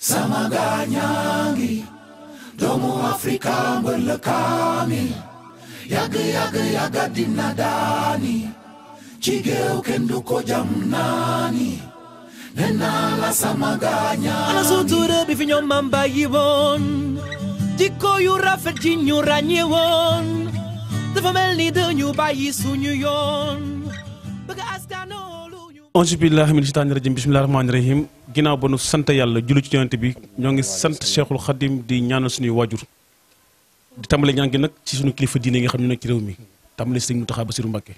Samaganyangi Domo Afrika mbelekami Yaga dinadani Chigeo kenduko jamnani Nena la samaganya Ana suture bifinyo mamba yibon Diko yu rafet jinyu ranyewon Dafa melni dañu bayyi suñu yoon Bëgg askano auzu billahi mina shaytaani rajim bismillahir rahmanir rahim ginnaaw ba nu sant yàlla julli ci yonent bi ñoo ngi sant Cheikhul Khadim di ñaanal suñuy waajur di tàmbale ñaan gi nag ci suñu kilifa diine yi nga xam ne nekk ci réew mi tàmbale Sëriñ Mountakha Bassirou Mbacké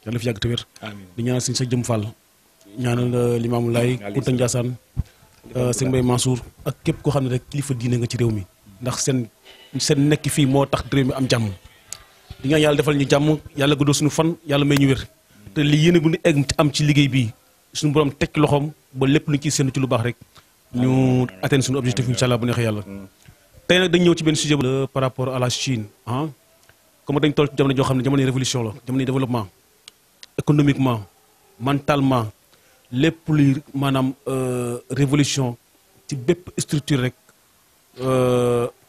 yàlla fi yàgg te wér di ñaanal Sëriñ Cheikh Jëm Fall ñaanal Limaamu Laay Kunta Ndiassane Sëriñ Mbaye Mansour ak képp koo xam ne rek kilifa diine nga ci réew mi ndax seen nekk fii moo tax réew mi am jàmm di ñaan yàlla defal ñu jàmm yàlla guddoo suñu fan yàlla may ñu wér te li yéene bu ñu egg am ci liggéey bi suñu borom tekki loxoom ba lépp lu ñu ciy séntu ci lu baax rek ñu atteindre suñu objectif incha allah bu neexee yàlla. tey nag dañ ñëw ci benn sujet par rapport à la Chine comme dañ toll ci jamono joo xam ne jamono révolution la jamono développement économiquement mentalement lépp luy maanaam révolution ci bépp structure rek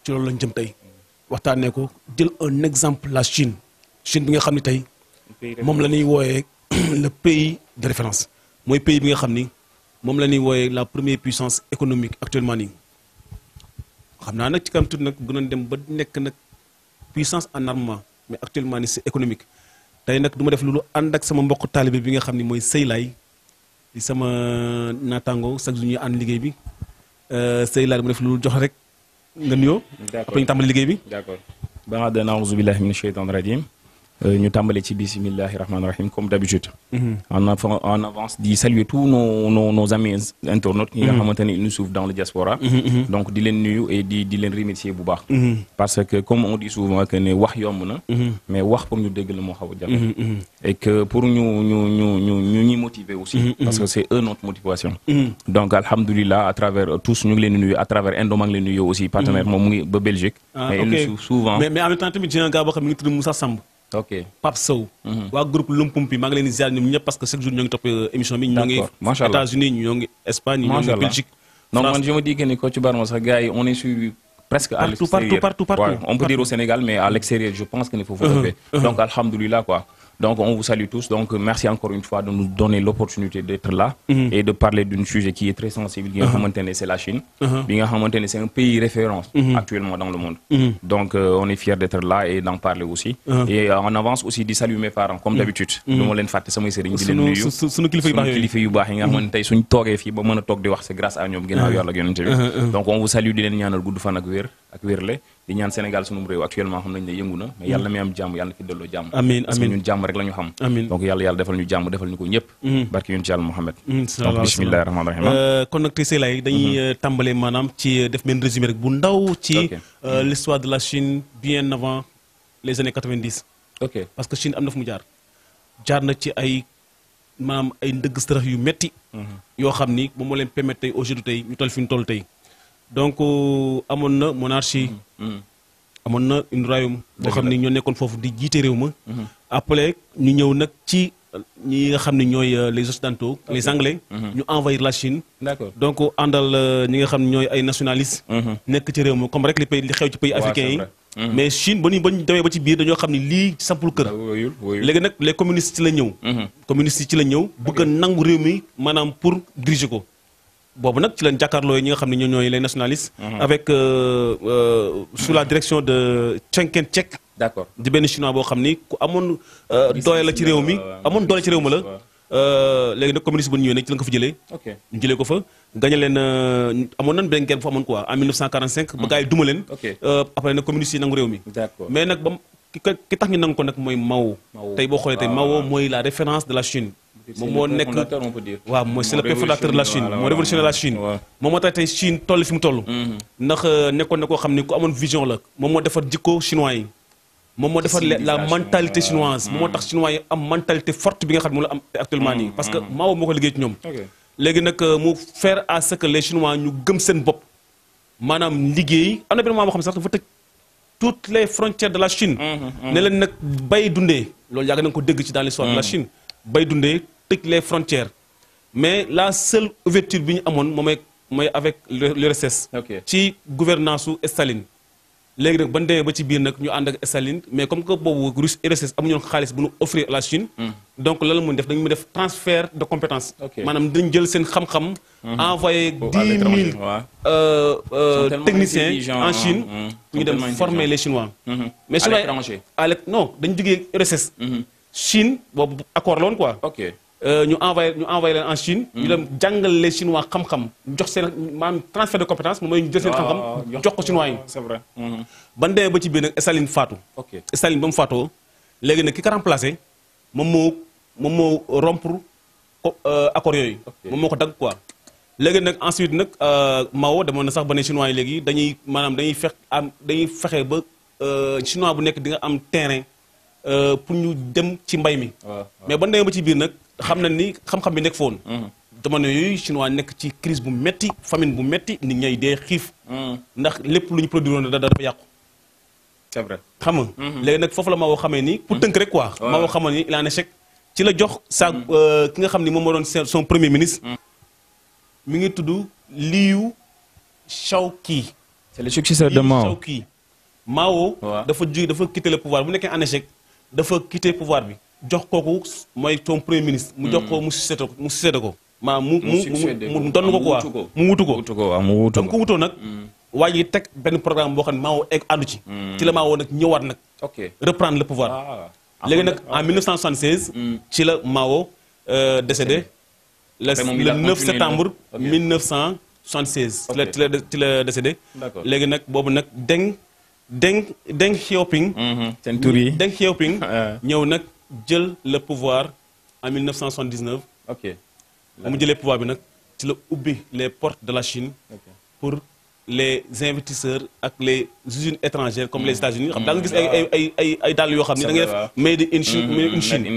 ci loolu lañ jëm tey waxtaanee ko jël un exemple la Chine bi nga xam ne tey. moom la ñuy wooyee le pays de référence mooy pays bi nga xam ni moom la ñuy wooyee la première puissance économique actuellement nii xam naa nag ci kanam tuuti nag gënoon dem ba nekk nag puissance en armement mais actuellement ni c'est économique tey nag du ma def loolu ànd ak sama mbokk taalibe bi nga xam ni mooy Seylaay di sama naataango chaque jour ñuy ànd liggéey bi Seylaay du ma def loolu jox rek nga nuyoo. après ñu tàmbali liggéey bi. d'accord. ba'da a'uuzu billahi minash shaytaanir rajiim ñu tàmbale ci bismillahi rahmaani rahim comme d'habitude en avance di saluer tous nos amis internautes yi nga xamante ne ils nous suivent dans le diaspora donc di leen nuyu et di leen remercier bu baax parce que comme on dit souvent que ne wax yomb na mais wax pour ñu dégg la moo xaw a jafe et que pour ñu ñuy motiver aussi parce que c'est eux notre motivation donc alhamdoulilah à travers tous ñu ngi leen di nuyu à travers Indo maa ngi leen nuyu aussi partenaire moom mu ngi ba Belgique mais ils nous suivent souvent mais en même temps tamit j'ai un gars boo xam ne mi ngi tudd Moussa Samb ok Pape Sow waa groupe Lumpumpi maa ngi leen di ziar ñoom ñëpp parce que chaque jour ñoo ngi topp émission bi ñoo ngi États-Unis ñoo ngi Espagne ñoo ngi Belgique non man je me dis que ni Coach Barma sax gars yi on est suivi presque à l'extérieur partout ouais, on peut dire au Sénégal mais à l'extérieur je pense qu'il faut développer donc alhamdoulilah quoi donc on vous salue tous donc merci encore une fois de nous donner l'opportunité d'être là et de parler d'un sujet qui est très sensible bi nga xamante ne c'est la Chine bi nga xamante ne c'est un pays référence actuellement dans le monde donc on est fiers d'être là et d'en parler aussi et en avance aussi di saluer mes parents comme d'habitude du ma leen fàtte samay sëriñ di leen nuyu suñu kilifa yu baax yi nga xamante tey suñ toogee fii ba mën a toog di wax c'est grâce à ñoom ginnaaw yàlla ak yonente bi donc on vous salue di leen ñaanal gudd fan ak wér ak wérle di ñaan Sénégal sunum réew actuellement xam nañ ne yëngu na mais yàlla mi am jàmm yàlla fi delloo jàmm amiin parce que ñun jàmm rek la ñu xam donc yàlla defal ñu jàmm defal ñu ko ñëpp barki yonent yàlla Muhammad donc bismillahir rahmanir rahim kon nag tey Seylaay dañuy tàmbalee maanaam ci def benn résumé rek bu ndaw ci l'histoire de la Chine bien avant les années 90 ok parce que Chine am na fu mu jaar na ci ay maanaam ay ndëgg sërëx yu metti yoo xam ni moom moo leen permettre tey aujourd'hui tey ñu toll fi ñu toll tey donc amoon na monarchie amoon na une royaume boo xam ni ñoo nekkoon foofu di jiite réew ma après ñu ñëw nag ci ñi nga xam ne ñooy les occidentaux les anglais ñu envahir la Chine d'accord donc àndal ñi nga xam ne ñooy ay nationalistes nekk ci réew ma comme rek li xew ci pays africains yi mais Chine ba ñu demee ba ci biir dañoo xam ne lii sampul kër léegi nag les communistes ci la ñëw communistes yi ci la ñëw bëgg a nangu réew mi maanaam pour diriger ko boobu nag ci lañ jàkkaarloo ñi nga xam ne ñoo ñooy les nationalistes avec sous la direction de Chiang Kai-shek d'accord di benn chinois boo xam ni ku amoon doole la ci réew mi amoon doole ci réew ma la léegi nag communiste ba ñu ñëwee nag ci la nga ko fa jëlee ñu jëlee ko fa gañe leen amoon nañ benn guerre bu fa amoon quoi en 1945 ba gars yi duma leen après nag communiste yi nangu réew mi mais nag ba ki tax ñu nangu ko nag mooy Mao tey boo xoolee tey Mao mooy la référence de la Chine moom moo nekk waaw mooy c'est le père fondateur de la Chine moo révolutionné la Chine moom moo tax tey Chine toll fi mu toll ndax nekkoon na koo xam ne ku amoon vision la moom moo defar jikko chinois yi moom moo defar la mentalité chinoise moom moo tax chinois yi am mentalité forte bi nga xam ne moom la am actuellement nii parce que Mao moo ko liggéey ci ñoom léegi nag mu faire à ce que les Chinois ñu gëm seen bopp maanaam liggéey am na benn moment boo xam ne sax dafa tëj toutes les frontières de la Chine ne leen nag bay dundee loolu yàgg nañ ko dégg ci dans l'histoire de la Chine bay dundee tëj les frontières mais la seule ouverture bi ñu amoon moom mooy mooy avec l'URSS. Ok. ci gouvernance su Staline. léegi nag ban demee ba ci biir nag ñu ànd ak Staline mais comme que boobu Russe URSS amuñu woon xaalis bu ñu offrir à la Chine. donc lan la mun def dañu mun def transfert de compétence. maanaam dañu jël seen xam-xam. envoyé 10 000 techniciens en Chine. ñu dem former les Chinois. mais à l'étranger. non dañu jógee URSS. Chine boobu accord la woon quoi. ok. ñu envoyé leen en Chine. ñu dem jàngal les Chinois xam-xam jox seen maanaam transfert de compétence moom mooy ñu jël seen xam-xam jox ko Chinois yi. c'est vrai. ban demee ba ci biir nag Staline faatu. ok Staline ba mu faatoo léegi nag ki ko remplacé moom moo rompre accord yooyu. moom moo ko dagg quoi. léegi nag ensuite nag Mao demoon na sax ba ne Chinois yi léegi dañuy fexe ba Chinois bu nekk di nga am terrain pour ñu dem ci mbay mi. mais ban demee ba ci biir nag. xam na ni xam-xam bi nekk foon jamono yooyu chinois nekk ci crise bu metti famine bu metti nit ñay dee xiif ndax lépp lu ñu produire woon dafa yàqu c'est vrai xam nga léegi nag foofu la Mao xamee ni pour tënk rek quoi Mao xamal ni il en échec ci la jox sa ki nga xam ni moom moo doon son premier ministre mi ngi tudd Liu Shaoqi c'est le successeur de Mao Shaoqi Mao dafa quitter le pouvoir bu nekkee en échec dafa quitter pouvoir bi jox kooku mooy ton premier ministre. mu jox ko mu succédé ko. maanaam mu donn ko quoi mu wutu ko. donc ko wutoo nag. waa ji teg benn programme boo xam ne Mao egg àndu ci. ci la Mao nag ñëwaat nag. reprendre le pouvoir. léegi nag en 1976. ci la Mao décédé. le 9 septembre 1976. ci la décédé. léegi nag boobu nag Deng Xiaoping. seen tur yi Deng Xiaoping ñëw nag. jël le pouvoir en 1979. ok ba mu jëlee pouvoir bi nag ci la ubbi les portes de la Chine. pour les investisseurs ak les usines étrangères comme les États-Unis xam daa nga gis ay dàll yoo xam ni da ngay def made in Chine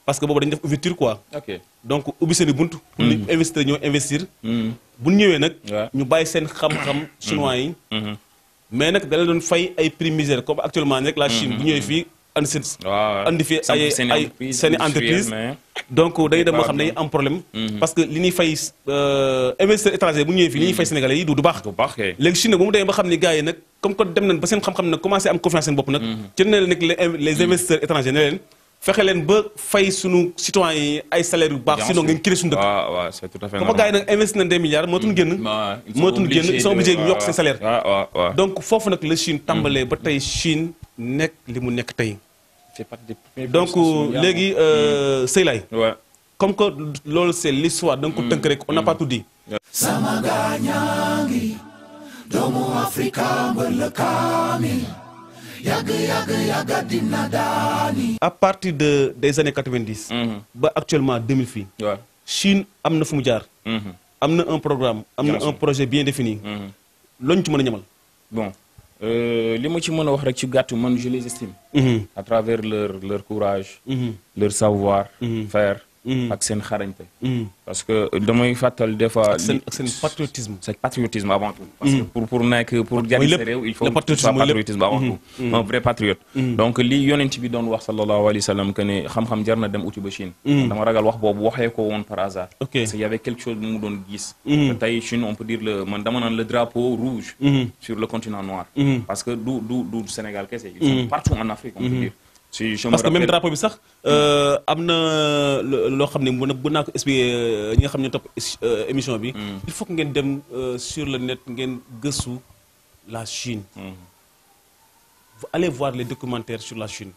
parce que boobu dañu def ouverture quoi. donc ubbi seen i bunt. pour les investisseurs ñoo investir. bu ñu ñëwee nag. ñu bàyyi seen xam-xam chinois yi. mais nag da leen doon fay ay prix misère comme actuellement rek la Chine bu ñëwee fii. andi fi ay seen i entreprise donc day dem moo xam ne dañuy am problème parce que li ñuy fay investisseur étranger bu ñëwee fii li ñuy fay sénégalais yi du baax léegi Chine nag bu mu demee ba xam ne gars yi nag comme que dem nañ ba seen xam-xam nag commencé am confiance seen bopp nag ci ne leen nag les investisseurs étrangers ne leen fexe leen ba fay sunu citoyens yi ay salaire yu baax sinon ngeen créé suñu dëkk waaw c'est tout à fait comme gars yi nag investi nañ des milliards mootuñu génn ils sont obligés ñu yokk seen salaire donc foofu nag la Chine tàmbalee ba tey Chine nekk li mu nekk tey donc léegi Seylay comme que loolu c'est l'histoire da nga ko tënk rek on n'a pas tout dit sama gaañaangi doomu Afrika mbël kaamil yàgg dina daani à partir des années 90 ba actuellement 2000 fii Chine am na fu mu jaar am na un programme am na un projet bien défini loolu ñu ci mën a ñamal bon li ma ci mën a wax rek ci gàttu man je les estime à travers leur courage leur savoir faire ak seen xarañte parce que damay fàttal des fois ak seen patriotisme c'est patriotisme avant tout parce que pour jariñ sa réew il faut patriotisme avant tout un vrai patriote donc li yonent bi doon wax sallallahu alayhi wa sallam que ne xam-xam jar na dem uti ba Chine dama ragal wax boobu waxee ko woon par hasard parce qu'il y avait quelque chose bu mu doon gis tey Chine on peut dire man dama naan le drapeau rouge sur le continent noir parce que du Sénégal kese ils sont partout en Afrique on peut dire parce que même drapeau bi sax am na loo xam ne bu naa ko expliquer ñi nga xam ne topp émission bi il faut que ngeen dem sur le net ngeen gëstu la Chine allez voir les documentaires sur la Chine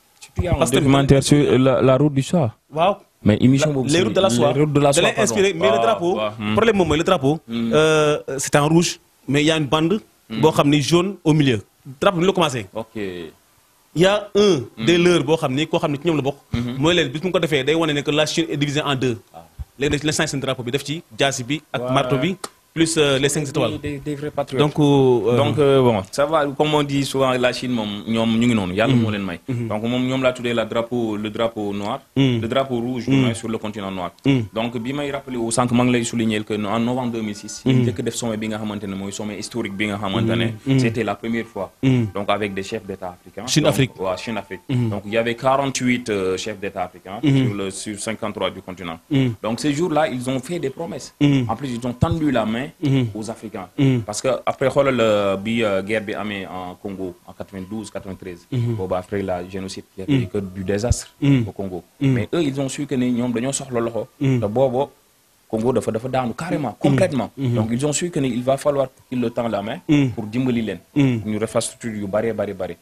parce que documentaire sur la route du soir waaw mais émission boobu les routes de la soie da lay inspiré mais le drapeau problème moom mooy le drapeau c'est en rouge mais il y a une bande boo xam ni jaune au milieu drapeau bi ñu la commencé il y a un des leurs boo xam ni koo xam ne ci ñoom la bokk mooy leen bis mu ko defee day wane ne que la Chine est divisée en deux léegi nag la changé seen drapeau bi def ci jaasi bi ak marteau bi plus les 5 étoiles des vrais patriotes donc bon ça va comme on dit souvent la Chine moom ñoom ñu ngi noonu yàlla moo leen may donc moom ñoom laa tuddee le drapeau noir le drapeau rouge sur le continent noir donc bi may rappelé wu sànq maa ngi lay souligner que en novembre 2006 ñu njëkk def sommet bi nga xamante ne mooy sommet historique bi nga xamante ne c'était la première fois donc avec des chefs d'État africains Chine-Afrique waaw Chine-Afrique donc il y avait 48 chefs d'État africains sur 53 du continent donc ces jours-là ils ont fait des promesses en plus ils ont tendu la main main aux Africains. Parce que après xoolal bi guerre bi amee en Congo en 92 93. boobu après la génocide. il y a eu que du désastre. au Congo. mais eux ils ont su que ne ñoom dañoo soxla loxo. te boobu Congo dafa daanu carrément complètement. donc ils ont su que ne il va falloir qu'ils le tendent la main. pour dimbali leen. ñu infrastructure yu bari.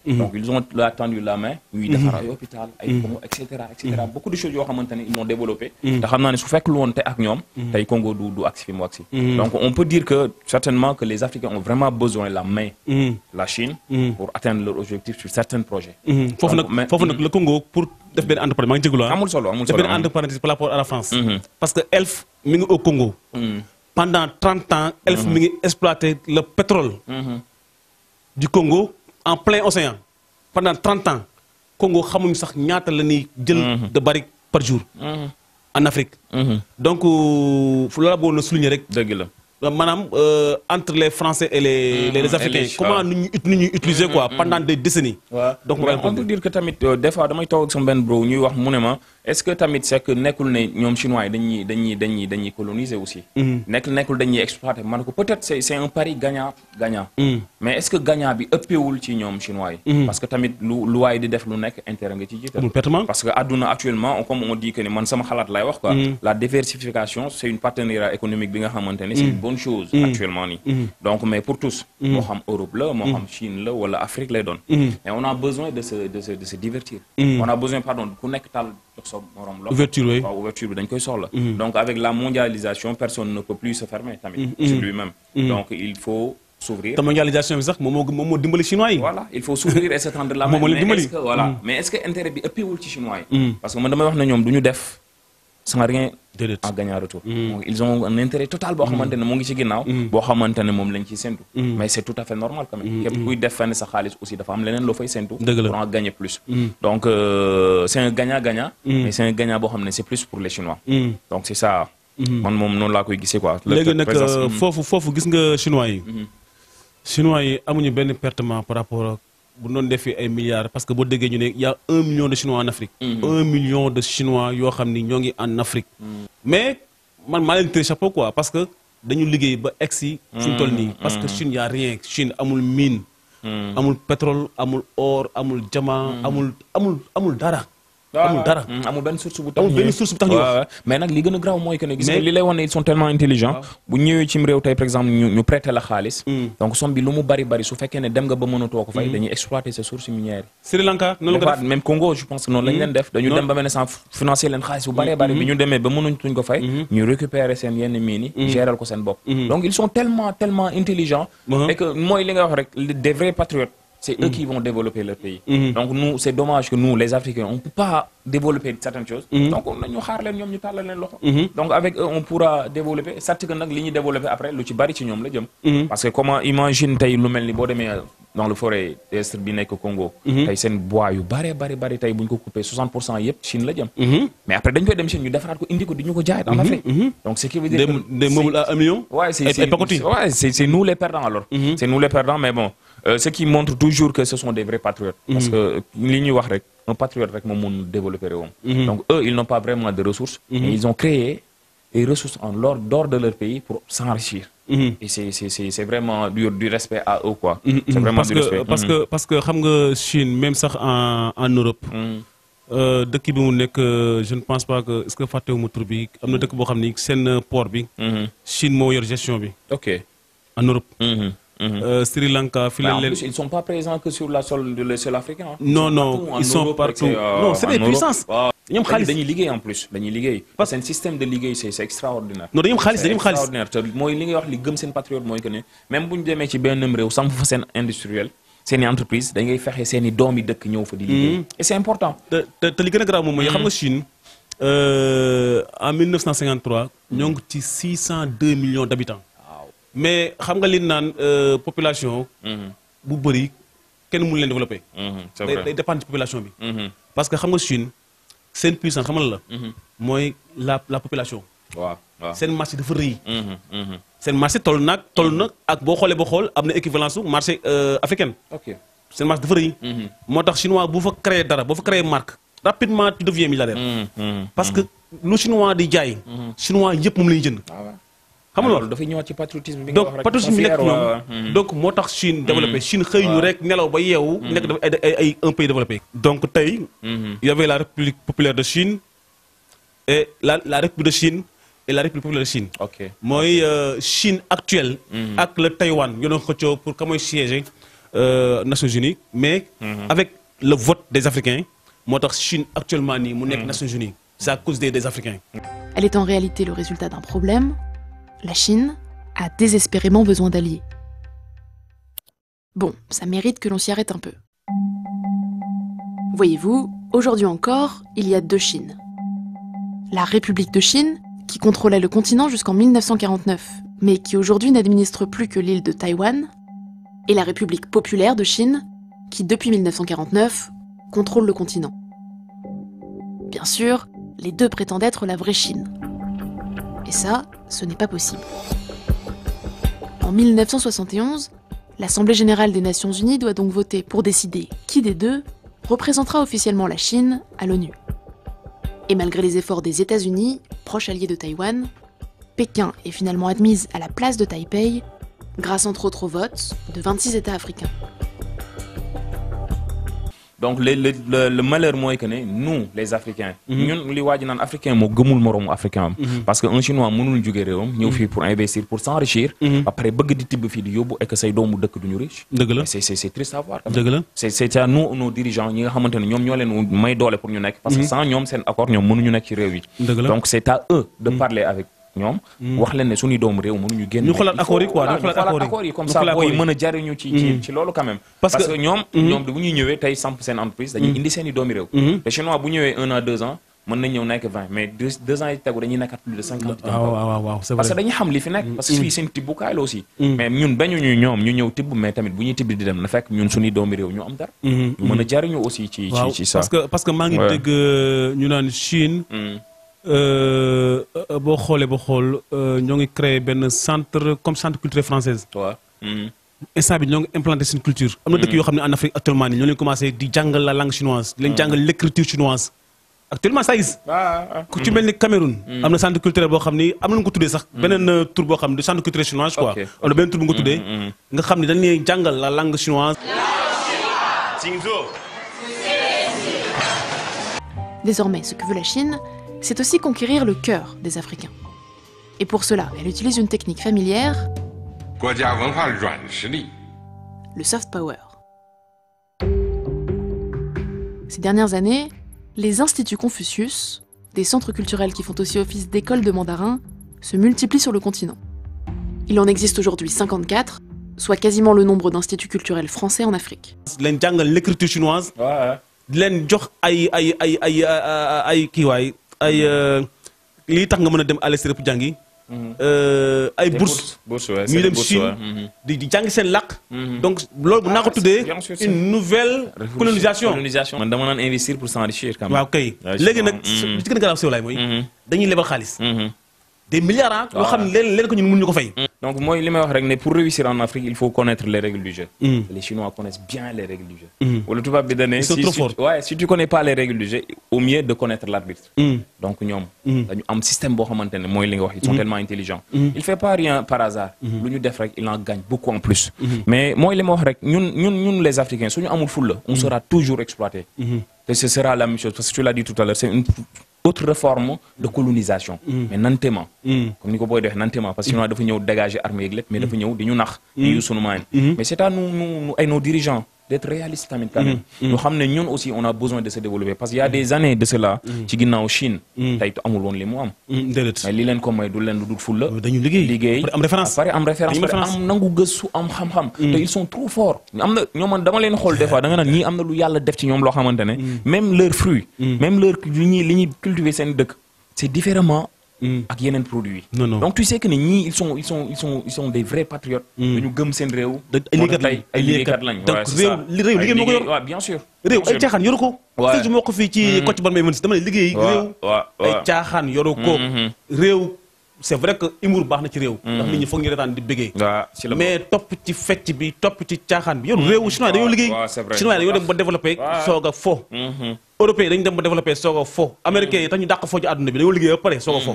donc ils ont tendu la main. ñuy defar ay hôpital ay Congo et cetera beaucoup de choses yoo xamante ne ils l'ont développé. te xam naa ne su fekkul woon te ak ñoom. tey Congo du agsi fi mu agsi. donc on peut dire que certainement que les Africains ont vraiment besoin de la main. la Chine. pour atteindre leur objectif sur certains projets. foofu nag le Congo pour def benn entre parenthèses maa ngi jégalu ah. amul solo def benn entre parenthèses par rapport à la France. parce que Elf mi ngi au Congo. pendant 30 ans Elf mi ngi exploité le pétrole. du Congo en plein océan. pendant 30 ans Congo xamuñu sax ñaata la ñuy jël de baril par jour. en Afrique. donc fu la boo na souligner rek. dëgg la. maanaam entre les Français et les Africains comment nu ñuy utiliser quoi pendant des décennies. donc on peut dire que tamit des fois damay toog ak sama benn bro ñuy wax mu ne ma est-ce que tamit c'est que nekkul ne ñoom chinois yi dañuy coloniser aussi. nekkul dañuy exploiter man ko peut-être c'est un pari gagnant. mais est-ce que gagnant bi ëppewul ci ñoom chinois yi. parce que tamit lu waay di def lu nekk intérêt nga ci jiital. parce que àdduna actuellement comme on dit que ni man sama xalaat lay wax quoi. la diversification c'est une partenariat économique bi nga xamante ne c'est une bonne chose actuellement nii. donc mais pour tous. moo xam Europe la moo xam Chine la wala Afrique lay doon. mais on a besoin de se divertir. on a besoin ku nekk tal ouverture oui. ouverture bi dañ koy soxla. donc avec la mondialisation personne ne peut plus se fermer tamit. sur lui-même. donc il faut s'ouvrir. te mondialisation bi sax moom moo dimbali chinois yi. voilà il faut s'ouvrir et s'étendre la main. mais est-ce que intérêt bi ëppewul ci chinois yi. parce que man damay wax ne ñoom du ñu def sans rien en gagner en retour. donc ils ont un intérêt total boo xamante ne moo ngi ci ginnaaw. boo xamante ne moom lañ ciy séntu. mais c'est tout à fait normal quand même. képp kuy def fenn sa xaalis aussi dafa am leneen loo fay séntu. pour en gagner plus. donc c'est un gagnant-gagnant. mais c'est un gagnant boo xam ne c'est plus pour les Chinois. donc c'est ça. man moom noonu laa koy gisee quoi. léegi nag foofu gis nga Chinois yi. Chinois yi amuñu benn pertement par rapport ak bu doon defee ay milliards parce que boo déggee ñu ne y a 1 million de Chinois en Afrique. 1 million de Chinois yoo xam ni ñoo ngi en Afrique. mais man maa leen tiré chapeau quoi parce que dañu liggéey ba egsi fi ñu toll nii. parce que Chine y a rien Chine amul mine. amul pétrole amul or amul diamant amul dara. amul dara amul benn source bu tax ñu wax mais nag li gën a grave mooy que ne gis nga li lay wan ne ils sont tellement intelligents bu ñëwee cim réew tey par exemple ñu prêter la xaalis donc somme bi lu mu bari su fekkee ne dem nga ba mënatoo ko fay dañuy exploiter ces sources minières yi. Sri Lanka noonu la ko def même Congo je pense que noonu lañ leen def dañu dem ba mel ne sans financer leen xaalis bu bari bi ñu demee ba mënuñ ko fay ñu récupérer seen yenn mines yi gérer ko seen bopp donc ils sont tellement intelligents et que mooy li nga wax rek des vrais patriotes. C'est eux qui vont développer leur pays. Donc nous, c'est dommage que nous, les Africains, on ne peut pas développer certaines choses. Donc on donc avec eux, on pourra développer. Ça que nous allons développer après, le bari ci ñom la jëm. Parce que comment imagine tay lu melni bo démé dans le forêt est bi nek Congo. Tay sen bois yu bari tay buñ ko couper 60% yépp Chine la jëm. Mais après dañ koy dem Chine ñu défarat ko indi ko di ñu ko jaay dans l'Afrique. Donc ce qui veut dire des meubles à 1 million. Ouais, c'est nous les perdants alors. C'est nous les perdants mais bon. Ce qui montre toujours que ce sont des vrais patriotes. Parce que li ñuy wax rek un patriote rek moom mun développer réewam. Donc eux ils n'ont pas vraiment de ressources. Mais ils ont créé des ressources en dehors de leur pays pour s'enrichir. Et c'est vraiment du respect à eux quoi. C'est vraiment du respect. parce que xam nga Chine même sax en Europe. dëkk bi mu nekk je ne pense pas que est-ce que fàttewuma tur bi am na dëkk boo xam ni seen port bi. Chine moo yor gestion bi. Ok. en Europe. Sri Lanka, en plus, ils ne sont pas présents que sur le sol africain. Hein. Non, ils sont partout. Non, c'est des puissances. Ils liguent en plus. C'est un système de ligue, c'est extraordinaire. Non, c'est extraordinaire. Moi, les patriotes, même si vous avez un réew sans faire industriel, c'est une entreprise, vous avez fait des domi de qui fa di liggéey. Et c'est important. Te li gën a grave moom mooy xam nga Chine en 1953 ñoo ngi ci 602 millions d'habitants. Mais xam nga li naan population. bu bëri kenn mënu leen développer. C'est vrai day dépendre ci population bi. parce que xam nga Chine seen puissance xam nga la. mooy la population. waaw seen marché dafa rëy. seen marché toll na ak boo xoolee ba xool am na équivalence su marché africaine. ok seen marché dafa rëy. moo tax chinois bu fa créer dara boo fa créer marque rapidement tu deviens milliardaire. parce que lu chinois di jaay. chinois yëpp moom la ñuy jënd. xam nga loolu dafay ñëwaat ci patriotisme bi nga donc wax rek. patriotisme bi nekk ñoom donc moo tax Chine développé Chine xëy ñu rek nelaw ba yeewu nekk dafa ay un pays développé donc tey il y avait la République populaire de Chine et la République de Chine et la République populaire de Chine ok mooy Chine actuelle ak le Taïwan ñoo doon xëccoo pour ka mooy siéger Nations Unies mais avec le vote des Africains moo tax Chine actuellement nii mu nekk Nations Unies c'est à cause des Africains. Elle est en réalité le résultat d'un problème. La Chine a désespérément besoin d'alliés. Bon, ça mérite que l'on s'y arrête un peu. Voyez-vous, aujourd'hui encore, il y a deux Chines. La République de Chine, qui contrôlait le continent jusqu'en 1949, mais qui aujourd'hui n'administre plus que l'île de Taïwan, et la République populaire de Chine, qui depuis 1949 contrôle le continent. Bien sûr, les deux prétendent être la vraie Chine. Et ça, ce n'est pas possible. En 1971, l'Assemblée générale des Nations Unies doit donc voter pour décider qui des deux représentera officiellement la Chine à l'ONU. Et malgré les efforts des États-Unis, proches alliés de Taïwan, Pékin est finalement admise à la place de Taipei, grâce entre autres au vote de 26 États africains. donc le malheur mooy que ne nous les Africains. ñun li waa ji naan africain moo gëmul moroomu africain am. parce que un chinois mënul jóge réewam ñëw fii pour investir pour s'enrichir. après bëgg di tibb fii di yóbbu et que say doomu dëkk duñu riche. dëgg la c'est triste à voir. dëgg la c'est à nous nos dirigeants ñi nga xamante ne ñoom ñoo leen may doole pour ñu nekk. parce que sans ñoom seen accord ñoom mënuñu nekk ci réew yi. donc c'est à eux de parler avec ñoom wax leen ne suñuy doomu réew mënuñu génn. ñu xoolaat accord yi quoi ñu xoolaat accord yi comme ça booy mën a jariñu ci loolu quand même. parce que ñoom bu ñuy ñëwee tey samp seen entreprise dañuy indi seen i doomi réew. te chinois bu ñëwee 1 à 2 ans mën nañ ñëw nekk 20 mais 2 ans yi tegu dañuy nekkat plus de 50. waaw c'est vrai parce que dañuy xam li fi nekk. parce que fii seen tibbukaay la aussi. mais ñun bañuñu ñoom ñu ñëw tibb mais tamit bu ñuy tibb di dem na fekk ñun suñuy doomi réew ñu am dara. ñu mën a jariñu aussi ci ça. parce que maa ngi dégg ñu naan Chine. boo xoolee ba xool ñoo ngi créé benn centre comme centre culturel française. waaw. instant bi ñoo ngi implanté seen culture. am na dëkk yoo xam ne en Afrique actuellement nii ñoo leen commencé di jàngal la langue chinoise. di leen jàngal l'écriture chinoise. actuellement ça existe. ku ci mel ni Cameroun. am na centre culturel boo xam ni am na lu ko tuddee sax. beneen tur boo xam ne centre culturel chinois quoi. am na beneen tur bu nga tuddee. nga xam ne dañ leen jàngal la langue chinoise. Désormais, ce que veut la Chine, c'est aussi conquérir le cœur des Africains. Et pour cela, elle utilise une technique familière, le soft power. Ces dernières années, les instituts Confucius, des centres culturels qui font aussi office d'école de mandarin, se multiplient sur le continent. Il en existe aujourd'hui 54, soit quasiment le nombre d'instituts culturels français en Afrique. leen jàngal l'écriture chinoise. di leen jox ay kii waay ay lii tax nga mën a dem à l'extérieur pour jàngi. ay bourse ñu dem Chine di jàng seen làkk. donc loolu bu naa ko tuddee une nouvelle colonisation. man dama naan investir pour s'enrichir quand même. waaw kay léegi nag li ci gën a garaaw sew laay mooy. dañuy lebal xaalis. des milliards yoo xam ne leen ko ñun mënuñu ko fay. donc mooy li may wax rek ne pour réussir en Afrique il faut connaître les règles du jeu. Les Chinois connaissent bien les règles du jeu. wala tubaab bi dañ ne si tu connais pas les règles du jeu au mieux de connaître l'arbitre. donc ñoom dañu am système boo xamante ne mooy li nga wax ils sont tellement intelligents. il fait pas rien par hasard. lu ñu def rek il en gagne beaucoup en plus. mais mooy li ma wax rek ñun les Africains suñu amul fulla on sera toujours exploité. et ce sera la même chose parce que tu l'as dit tout à l'heure c'est une autre réforme de colonisation. mais nantement. comme ni ko booy def nantement parce que sinon dafa ñëw dégager armée yeeg lépp mais dafa ñëw di ñu nax. di yu sunu maan mais c'est à nous ay nos dirigeants d'être réalistes tamit quand même. ñu xam ne ñun aussi on a besoin de se développer parce que y a des années de cela. ci ginnaaw Chine. tey amul woon li mu am. déedéet mais li leen ko may du leen lu dul fulla. dañu liggéey am référence am nangu gëstu am xam-xam. te ils sont trop forts. am na ñoom man dama leen xool des fois da nga naan ñii am na lu yàlla def ci ñoom loo xamante ne. même leurs fruits. même leur li ñuy cultiver seen dëkk. c'est différemment. ak yeneen produits yi. donc tu sais que ne ñii ils sont des vrais patriotes. dañu gëm seen réew. ay liggéeykat lañ. donc réew liggéey moo ko yor. waaw bien sûr. réew ay caaxaan yoru ko. waaw fii moo ko fii ci Kocc Barma mën si dama ne liggéey. réew ay caaxaan yoru ko. réew c'est vrai que humour baax na ci réew. ndax nit ñi foog ñu retaan di bëggee. mais topp ci fecc bi topp ci caaxaan bi yoru réew chinois dañoo liggéey. chinois dañoo dem ba développé soog a fo. européens dañu dem ba développé soog a fo américains yi tax ñu dàq fo ci àdduna bi dañoo liggéey ba pare soog a fo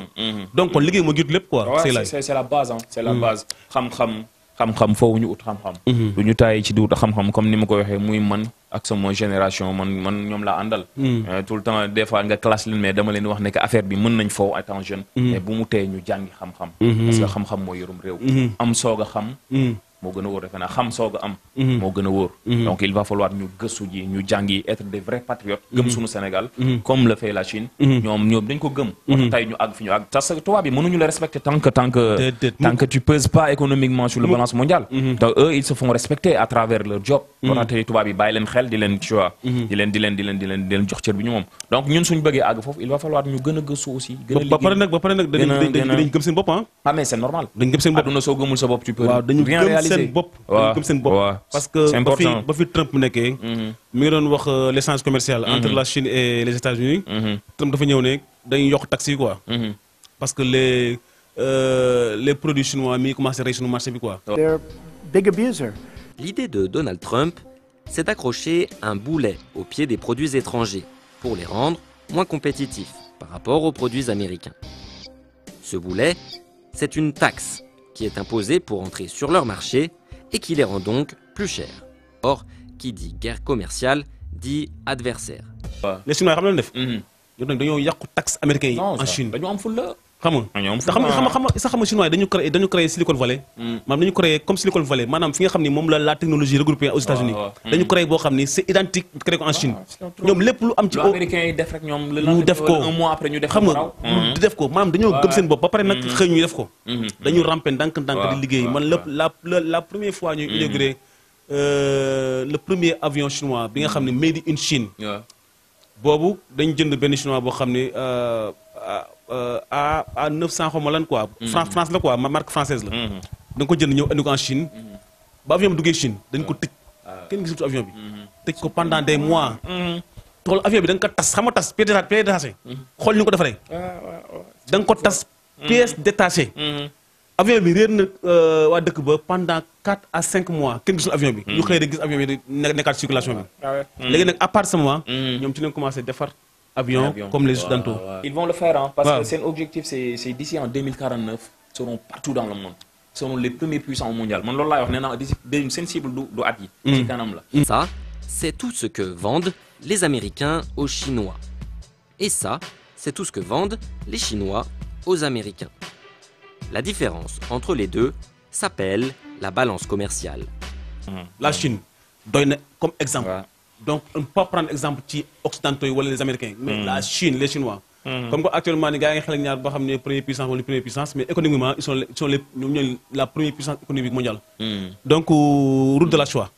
donc kon liggéey moo jiitu lépp quoi c'est la base hein c'est la base xam-xam foofu ñu ut xam-xam du ñu taay ci di ut xam-xam comme ni ma ko waxee muy man ak sama génération man ñoom laa àndal tout le temps des fois nga classe leen mais dama leen wax ne que affaire bi mën nañ foofu étant jeune mais bu mu tey ñu jàngi xam-xam parce que xam-xam mooy yorum réew am soog a xam moo gën a wóor defe naa xam soog a am moo gën a wóor donc il va falloir ñu gëstu ji ñu jàngi être des vrais patriotes gëm suñu Sénégal comme le fait la Chine ñoom dañ ko gëm moo tey ñu àgg fi ñu àgg parce que tubaab bi mënuñu la respecter tant que tu pèses pas économiquement sur le balance mondiale donc eux ils se font respecter à travers leur job moo tax tey tubaab bi bàyyi leen xel di leen tu vois di leen jox cër bi ñu moom donc ñun suñu bëggee àgg foofu il va falloir ñu gën a gëstu aussi gën a liggéey ba pare nag dañ gëm seen bopp ah mais c'est normal dañ gëm seen bopp aduna soo gëmul sa bopp tu peux rien réaliser seen bopp dañu gëm seen bopp parce que ba fi Trump nekkee mi ngi doon wax l'échange commercial entre la Chine et les États-Unis Trump dafa ñëw ne dañuy yokk taxes yi quoi parce que les produits chinois mi ngi commencé rey suñu marché bi quoi. L'idée de Donald Trump, c'est d'accrocher un boulet au pied des produits étrangers pour les rendre moins compétitifs par rapport aux produits américains. Ce boulet, c'est une taxe qui est imposée pour entrer sur leur marché et qui les rend donc plus chers. Or, qui dit guerre commerciale dit adversaire. Les Chinois xam nga def. ñoom nag dañoo yàqu taxe américain yi en Chine. dañoo am fulla. xam nga Chinois yi dañu créé Silicon Valley. maanaam dañu créé comme Silicon Valley maanaam fi nga xam ni moom la technologie regroupée aux États-Unis dañu créé boo xam ni c'est identique créé ko en Chine. ñoom lépp lu am ci américain yi def rek ñoom ñu def ko un mois après ñu def xam nga di def ko maanaam dañoo gëm seen bopp ba pare nag xëy ñu def ko. dañu rampe ndànk-ndànk di liggéey man la première fois ñu inauguré le premier avion chinois bi nga xam ne made in Chine. boobu dañu jënd benn chinois boo xam ne à 900 xaw ma lan quoi. France la quoi marque française la. da nga ko jënd ñëw andi ko en Chine. ba avion bi duggee Chine dañ ko tëj. kenn gisul avion bi. tëj ko pendant des mois. tool avion bi da nga ko tas xam nga tas pièce détachée. xool ñu ko defaree. da nga ko tas pièce détachée. avion bi réer na waa dëkk ba pendant 4 à 5 mois kenn gisul avion bi. ñu xëy rek gis avion bi nekkaat circulation bi. léegi nag à part ce moment. ñoom ci lañ commencé defar avion comme les occidentaux. Ils vont le faire hein, parce que c'est un objectif c'est d'ici en 2049 seront partout dans le monde. Seront les premiers puissants mondiaux. Man loolu laay wax nee naa d'ici sensible du at yi. ci kanam la. Ça, c'est tout ce que vendent les Américains aux Chinois. Et ça, c'est tout ce que vendent les Chinois aux Américains. La différence entre les deux s'appelle la balance commerciale. La Chine doy na comme exemple. Donc on ne peut pas prendre exemple ci occidentaux yi wala les Américains. mais la Chine les Chinois. comme que actuellement ni gars yi nga xel ak ñaar ba xam ne première puissance wala première puissance mais économiquement ils sont la première puissance économique mondiale. donc route de la choix.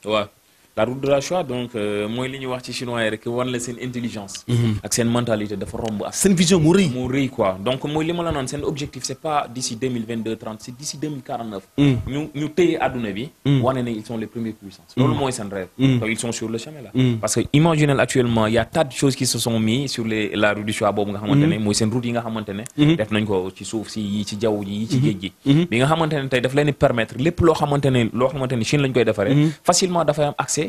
La route de la choix donc mooy li ñuy wax ci chinois yi rek wan la seen intelligence. ak seen mentalité dafa romb ak. seen vision mu rëy quoi donc mooy li ma la naan seen objectif c'est pas d'ici 2022 30 c'est d'ici 2049. ñu téye adduna bi. wane ne ils sont les premières puissances. loolu mooy seen rêve. donc ils sont sur le chemin là. parce que imaginez actuellement il y a tas de choses qui se sont mis sur la route du choix boobu nga xamante ne mooy seen route yi nga xamante ne. def nañ ko ci suuf si yi ci jaww ji yi ci géej gi. bi nga xamante ne tey daf leen di permettre lépp loo xamante ne Chine lañ koy defaree. facilement dafay am accès.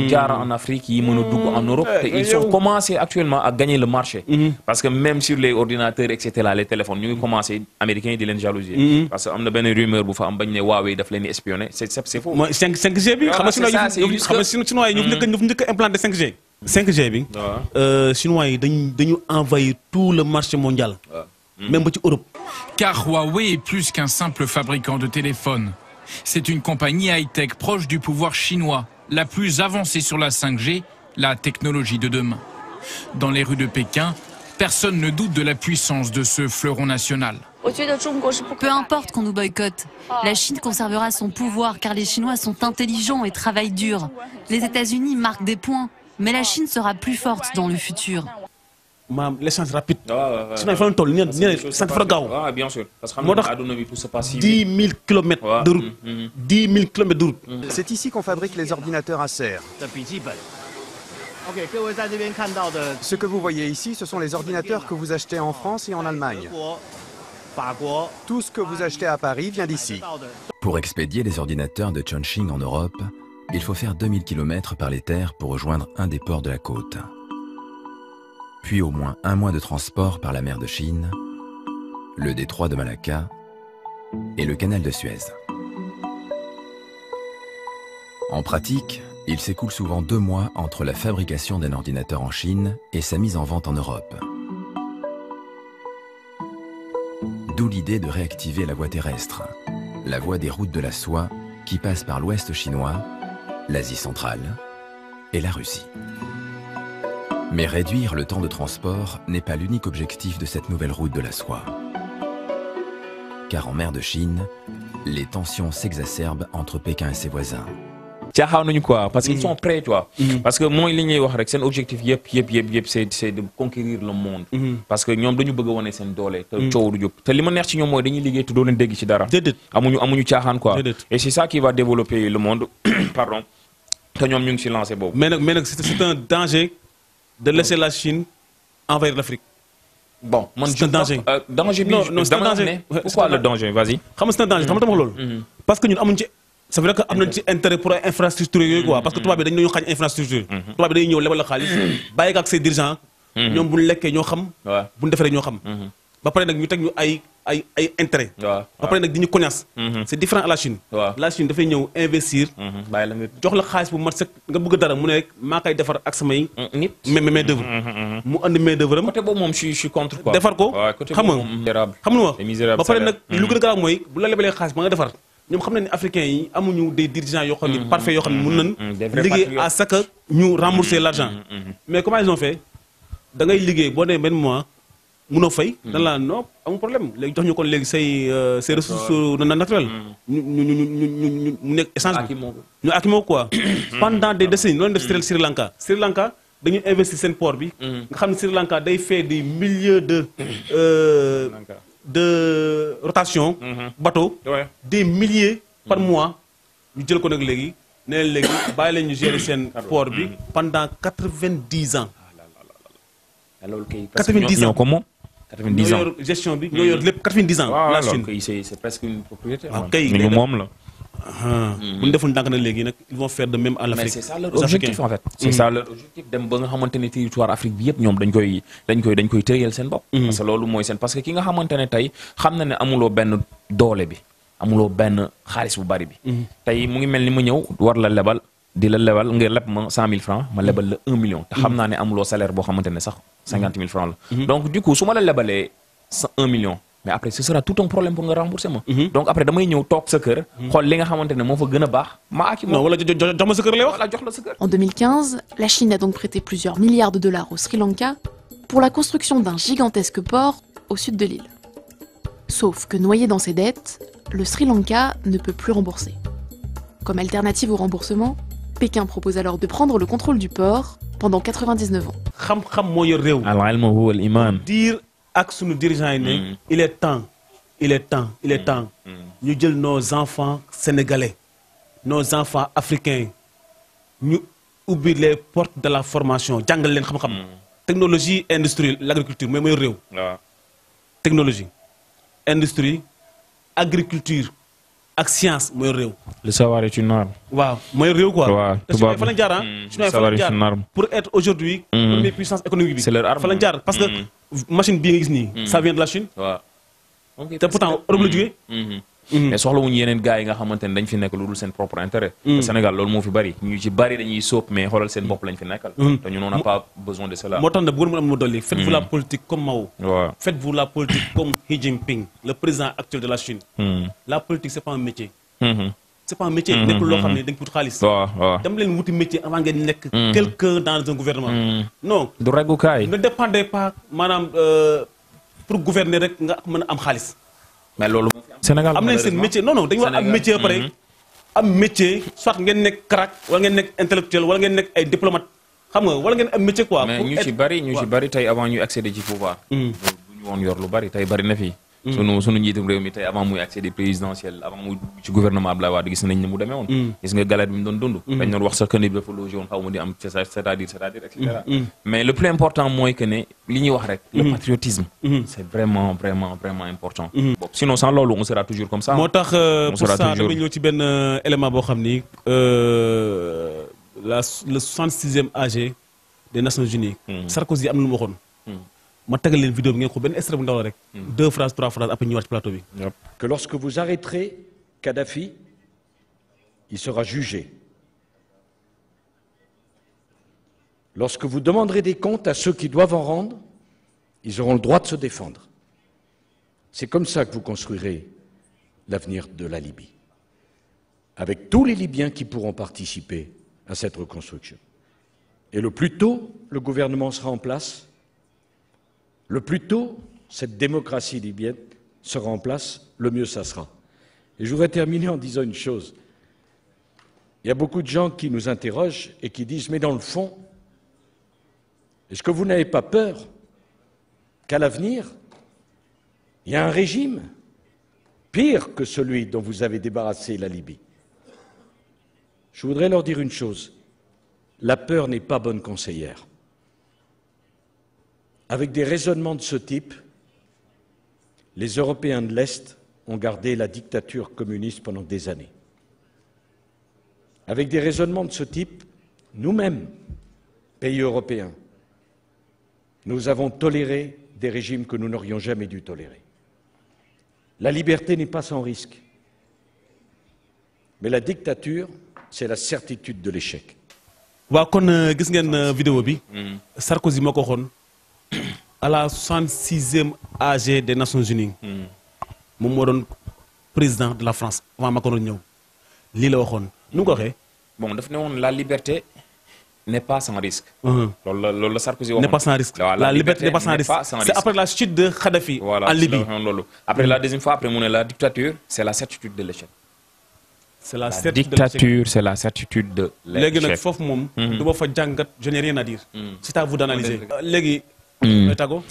jaar en Afrique yi mën a dugg en Europe te ils ont commencé actuellement à gagner le marché parce que même sur les ordinateurs et cetera les téléphones ñu ngi commencé américains yi di leen jalouser parce que am na benn rumeur bu fa am bañ ne Huawei daf leen di espionner c'est faux. mooy 5G bi xam nga chinois yi ñu njëkk a implanté 5G. 5G bi chinois yi dañu envahir tout le marché mondial. même ba ci Europe. Car Huawei est plus qu'un simple fabricant de téléphones. C'est une compagnie high-tech proche du pouvoir chinois, la plus avancée sur la 5G, la technologie de demain. Dans les rues de Pékin, personne ne doute de la puissance de ce fleuron national. Peu importe qu'on nous boycotte, la Chine conservera son pouvoir car les Chinois sont intelligents et travaillent dur. Les États-Unis marquent des points, mais la Chine sera plus forte dans le futur. L'échange rapide. Sinon, il faut un toll. Ça te fera gaaw. Bien sûr. Parce que moo tax 10 000 kilomètres de route. 10 000 kilomètres de route. C'est ici qu'on fabrique les ordinateurs Acer. Ce que vous voyez ici, ce sont les ordinateurs que vous achetez en France et en Allemagne. Tout ce que vous achetez à Paris vient d'ici. Pour expédier les ordinateurs de Chongqing en Europe, il faut faire 2000 km par les terres pour rejoindre un des ports de la côte. puis au moins 1 mois de transport par la mer de Chine, le détroit de Malacca et le canal de Suez. En pratique, il s'écoule souvent 2 mois entre la fabrication d'un ordinateur en Chine et sa mise en vente en Europe. D'où l'idée de réactiver la voie terrestre, la voie des routes de la soie qui passe par l'ouest chinois, l'Asie centrale et la Russie. Mais réduire le temps de transport n'est pas l'unique objectif de cette nouvelle route de la soie. Car en mer de Chine, les tensions s'exacerbent entre Pékin et ses voisins. caaxaanuñu quoi parce qu'ils sont prêts tu vois. Parce que mooy li ñuy wax rek seen objectif yëpp c'est de conquérir le monde. Parce que ñoom dañu bëgg a wane seen doole. te coow du jóg te li ma neex ci ñoom mooy dañuy liggéey te doo leen dégg ci dara. amuñu caaxaan quoi. Et c'est ça qui va développer le monde pardon te ñoom ñu ngi ci lancé boobu. mais nag c'est un danger de laisser la Chine envahir l'Afrique. Bon man c'est un danger. danger bi non c'est un danger. Pourquoi le danger vas-y. xam nga c'est un danger xam nga dama loolu. parce que ñun amuñ ci. c'est vrai que am nañ ci intérêt pour ay infrastructure yooyu quoi parce que tubaab bi dañu xañ infrastructure. tubaab bi dañuy ñëw lebal la xaalis. bàyyi ko ak ses dirigeants. ñoom bu ñu lekkee ñoo xam. bu ñu defaree ñoo xam. ba pare nag ñu teg ñu ay intérêt. ba pare nag di ñu cognace. c'est différent à la Chine. la Chine dafay ñëw investir. bàyyi la nga jox la xaalis bu mat sëkk nga bëgg dara mu ne rek maa koy defar ak samay. nit main d'œuvre. mu andi main d'œuvre am. côté boobu moom je suis contre quoi. defar ko xam nga xam nga ba pare nag lu gën a garaaw mooy bu la lebalee xaalis ba nga defar. ñoom xam nañ ne africains yi amuñu des dirigeants yoo xam ne parfaits yoo xam ne mën nañ liggéey à ce que ñu rembourser l'argent mais comment ils ont fait da ngay liggéey boo nee benn mois mënoo fay dan la non amul problème léegi jox ñu kon léegi say ressources naturelles ñu nekk échange bi ñu akimoo quoi pendant des décennies loolu def Sri Lanka dañuy investir seen port bi nga xam ne Sri Lanka day fait des milliers de rotation bateau des milliers par mois ñu jël ko nag léegi ne leen léegi bàyyi leen ñu gérer seen port bi pendant 90 ans. 90 ans ñoo ko moom 90 ans ñoo yor gestion bi ñoo yor lépp 90 ans. la Chine c'est presque une propriété. kay ñu moom la. bu ñu deful ndànk na léegi nag ils vont faire de même à l'Afrique. mais c'est ça leur objectif en fait. c'est ça leur objectif dem ba nga xamante ne territoire Afrique bi yëpp ñoom dañ koy tëyal seen bopp. parce que loolu mooy seen parce que ki nga xamante ne tey xam na ne amuloo benn doole bi amuloo benn xaalis bu bari bi. tey mu ngi mel ni ma ñëw war la lebal di la lebal nga leb ma 100 000 francs ma lebal la 1 million. te xam naa ne amuloo salaire boo xamante ne sax 50 000 francs la. donc du coup su ma la lebalee 1 million. mais après ce sera tout un problème pour nga rembourser ma. donc après damay ñëw toog sa kër. xool li nga xamante ne moo fa gën a baax. ma aki non wala jox ma sa kër lay wax. wala jox la sa kër. En 2015, la Chine a donc prêté plusieurs milliards de dollars au Sri Lanka pour la construction d'un gigantesque port au sud de l'île. Sauf que noyé dans ses dettes, le Sri Lanka ne peut plus rembourser. Comme alternative au remboursement, Pékin propose alors de prendre le contrôle du port pendant 99 ans. xam-xam moo yor réew. al-ilmu huwa al-iman. ak sunu dirigeants yi ne il est temps ñu jël nos enfants sénégalais nos enfants africains ñu ubbi les portes de la formation jàngal leen xam-xam technologie industrie l'agriculture mooy réew technologie industrie agriculture ak science mooy réew. le savoir est une arme. waaw mooy réew quoi. waaw te Chinois fa lañ jaar Chinois fa lañ jaar pour être aujourd'hui première puissance économique bi. c'est leur arme fa lañ jaar parce que machine bii nga gis nii. ça vient de la Chine. waaw. te pourtant Europe la jógee. mais soxlawuñu yeneen gars yi nga xamante ne dañ fi nekk lu dul seen propre intérêt. te Sénégal loolu moo fi bari ñu ci bari dañuy sóob mais xoolal seen bopp lañ fi nekkal. te ñun on n'a pas besoin de cela. moo tax nag bu mu am mu dolli. faites-vous la politique comme Mao. waaw faites-vous la politique comme Xi Jinping le président actuel de la Chine. la politique c'est pas un métier. c'est pas un métier. nekkul loo xam ne dañ ko wut xaalis. waaw dem leen wuti métier avant ngeen nekk. quelqu'un dans un gouvernement. non du regukaay. ne dépendez pas maanaam pour gouverner rek nga mën a am xaalis. mais loolu Sénégal am nañ seen métier non dañu war am métier ba pare am métier soit ngeen nekk crack wala ngeen nekk intellectuel wala ngeen nekk ay diplomate xam nga wala ngeen am métier quoi. mais ñu ci bari tey avant ñu accéder ci pouvoir. du ñu woon yor lu bari tey bari na fi. sunu njiitum réew mi tey avant muy accéder présidentiel avant muy ci gouvernement Abdoulaye Wade gis nañ ne mu demee woon. gis nga galère bi mu doon dund. dañ doon wax sax que ni dafa logé woon xaw ma di am c'est-à-dire et cetera. mais le plus important mooy que ne li ñuy wax rek. le patriotisme. c'est vraiment important. sinon sans loolu on sera toujours comme ça. moo tax pour ça damay ñëw ci benn élément boo xam ni le 66e AG des Nations Unies. Sarkozy am na lu mu waxoon. ma tegal leen vidéo bi ngeen ko benn extrait bu ndaw la rek 2 phrases 3 phrases après ñu ñëwaat ci plateau bi. Que lorsque vous arrêterez Kadhafi, il sera jugé. Lorsque vous demanderez des comptes à ceux qui doivent en rendre, ils auront le droit de se défendre. C'est comme ça que vous construirez l'avenir de la Libye, avec tous les Libyens qui pourront participer à cette reconstruction. Et le plus tôt le gouvernement sera en place, le plus tôt cette démocratie libyenne sera en place, le mieux ça sera. Et je voudrais terminer en disant une chose. Il y a beaucoup de gens qui nous interrogent et qui disent « Mais dans le fond, est-ce que vous n'avez pas peur qu'à l'avenir, il y a un régime pire que celui dont vous avez débarrassé la Libye ?» Je voudrais leur dire une chose. La peur n'est pas bonne conseillère. Avec des raisonnements de ce type, les Européens de l'Est ont gardé la dictature communiste pendant des années. Avec des raisonnements de ce type, nous-mêmes, pays européens, nous avons toléré des régimes que nous n'aurions jamais dû tolérer. La liberté n'est pas sans risque. Mais la dictature, c'est la certitude de l'échec. waaw kon gis ngeen vidéo bi. Sarkozy moo ko waxoon à la 66e AG des Nations Unies. moom moo doon président de la France avant Macron ñëw lii la waxoon nu mu ko waxee. bon daf ne woon la liberté n'est pas sans risque. loolu la Sarkozy waxoon. n'est pas sans risque. Voilà, la liberté n'est pas sans risque. C'est après la chute de Kadhafi voilà, en Libye. Après la deuxième fois, après mu ne la dictature, c'est la certitude de l'échec. C'est la dictature, c'est la certitude de l'échec. léegi nag foofu moom. du ma fa jàngat je n'ai rien à dire. c'est à vous d'analyser. léegi.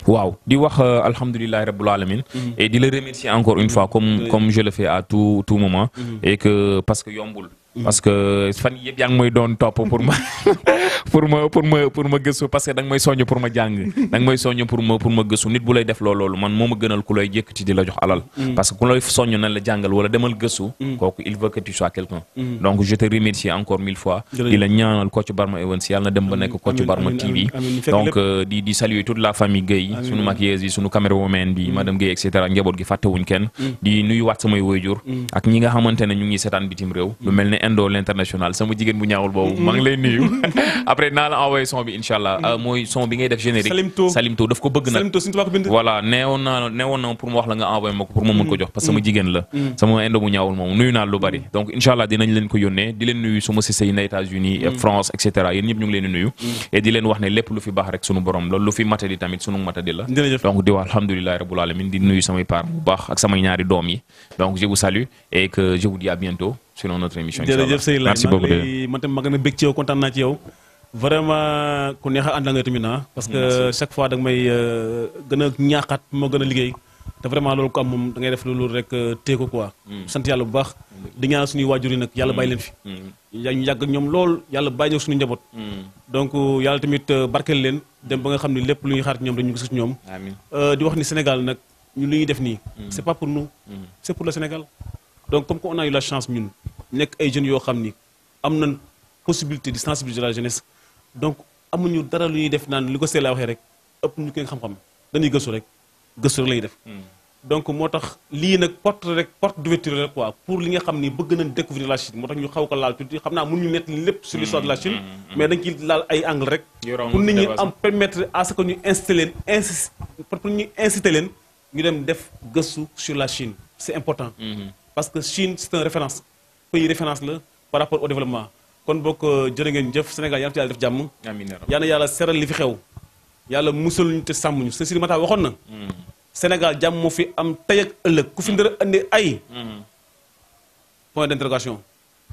waaw di wax alhamdulillahi rabbil alamin et di le remercier encore une fois comme je le fais à tout moment et que parce que yombul. parce que fan yëpp yaa ngi may doon topp pour ma gëstu parce que da nga may soññ pour ma jàng da nga may soññ pour ma gëstu nit bu lay def loolu man moo ma gënal ku lay jëkkati di la jox alal parce que ku lay soññ nañ la jàngal wala demal gëstu kooku il veut que tu sois quelqu'un donc je te remercie encore 1000 fois di la ñaanal Kocc Barma Events yàlla na dem ba nekk Kocc Barma TV donc di saluer toute la famille Guèye sunu maquilleuse yi sunu camérawoman bi madame Guèye et cetera njaboot gi fàttewuñ kenn di nuyu waat samay waajur ak ñi nga xamante ne ñu ngi seetaan bitim réew lu mel ne Endo l'international sama jigéen bu ñaawul boobu maa ngi lay nuyu après naa la envoyé son bi inshallah mooy son bi ngay def générique Salimto daf ko bëgg nag voilà neewoon na pour mu wax la nga envoyé ma ko pour ma mën ko jox parce que sama jigéen la sama Endo bu ñaawul moom nuyu naa lu bari donc inshallah dinañ leen ko yónnee di leen nuyu suma sise yi na États-Unis France et cetera yéen ñëpp ñu ngi leen di nuyu et di leen wax ne lépp lu fi baax rek sunu borom loolu lu fi matadi tamit sunu matadi la donc di wax alhamdulillahi rabbil alamin di nuyu samay parents bu baax ak samay ñaari doom yi donc je vous salue et que je vous dis à bientôt sur notre émission. jërëjëf Sey merci beaucoup man tamit ma gën a bég ci yow kontaan naa ci yow vraiment ku neex a ànd nga tamit parce que chaque fois da nga may gën a ñaaxaat moo gën a liggéey te vraiment loolu ko am moom da ngay def loolu rek téye ko quoi. sant yàlla bu baax di ñaanal suñuy waajur yi nag yàlla bàyyi leen fi. ñu yàgg ak ñoom lool yàlla bàyyi ñëw suñu njaboot. donc yàlla tamit barkeel leen dem ba nga xam ne lépp lu ñuy xaar ci ñoom dañu gis ci ñoom. di wax ni Sénégal nag ñun li ñuy def nii. c'est pas pour nous c'est pour le Sénégal. donc comme on a eu la chance ñun nekk ay jeunes yoo xam ni am nañ possibilité de sensibiliser la jeunesse donc amuñu dara lu ñuy def naan li ko Sey la waxee rek ëpp ñu koy xam-xam dañuy gëstu rek la ñuy def. donc moo tax lii nag porte d'ouverture rek quoi pour li nga xam ni bëgg nañ découvrir la Chine moo tax ñu xaw ko laal tuuti xam naa mënuñu nett lépp sur l'histoire de la Chine. mais dañ ciy laal ay angle rek. pour nit ñi am permettre à ce que ñu pour ñu inciter leen ñu dem def gëstu sur la Chine c'est important. parce que Chine c'est une référence pays référence la par rapport au développement kon bokk jërë ngeen jëf Sénégal yàlla na ci yàlla def jàmm. amiin yal na yàlla seral li fi xew yàlla musal ñu te sàmm ñu Sëñ Sidi Mata waxoon na. Sénégal jàmm moo fi am tey ak ëllëg ku fi ndara andi ay. point d'interrogation.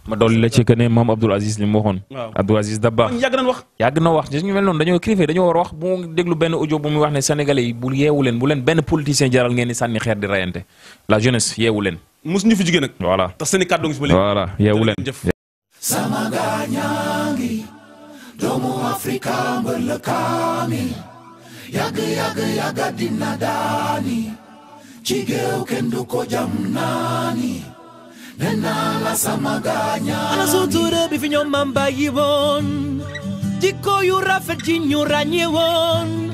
ma dolli la ci que ne moom Abdoul Aziz li mu waxoon. waaw Abdoul Aziz Dabakh yàgg na wax gis ñu mel noonu dañoo crivé dañoo war a wax bu mu déglu benn audio bu muy wax ne sénégalais yi bu yeewu leen bu leen benn politicien jaral ngeen di sànni xeer di rayante la jeunesse yeewu leen. mus ñu fi jigéen nag. voilà tax seen i kàddu ngi si ba léegi. voilà yeewu leen. sama gaañaangi doomu Afrika mbël kaamil yàgg dina daani ci géew kenn du ko jam naani nena la sama gaañaangi ana sutura bi fi ñoom maam bàyyi woon jikko yu rafet ji ñu ràññee woon